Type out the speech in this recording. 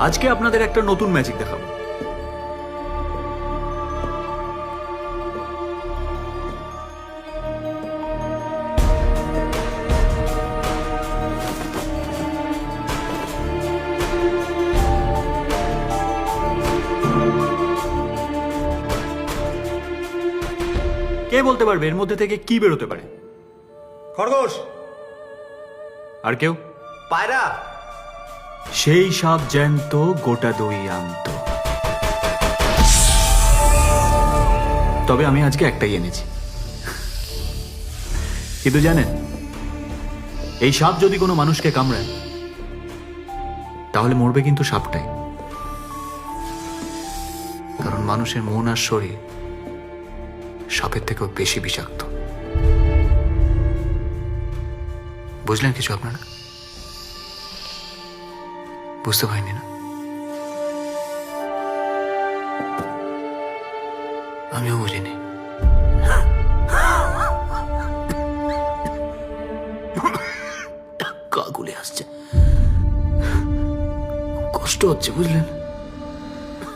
আজকে আপনাদের একটা নতুন ম্যাজিক দেখাবো। কে বলতে পারবে এর মধ্যে থেকে কি বেরোতে পারে? খরগোশ, আর কেউ? পায়রা। সেই সাপ জ্যান্ত গোটা দই আনত। তবে আমি আজকে একটাই এনেছি। কিন্তু জানেন, এই সাপ যদি কোনো মানুষকে কামড়ায় তাহলে মরবে কিন্তু সাপটাই। কারণ মানুষের মন আর শরীর সাপের থেকেও বেশি বিষাক্ত। বুঝলেন কিছু আপনারা? বুঝতে পারিনি না? আমিও বুঝিনি। কাগুলে আসছে, কষ্ট হচ্ছে বুঝলেন।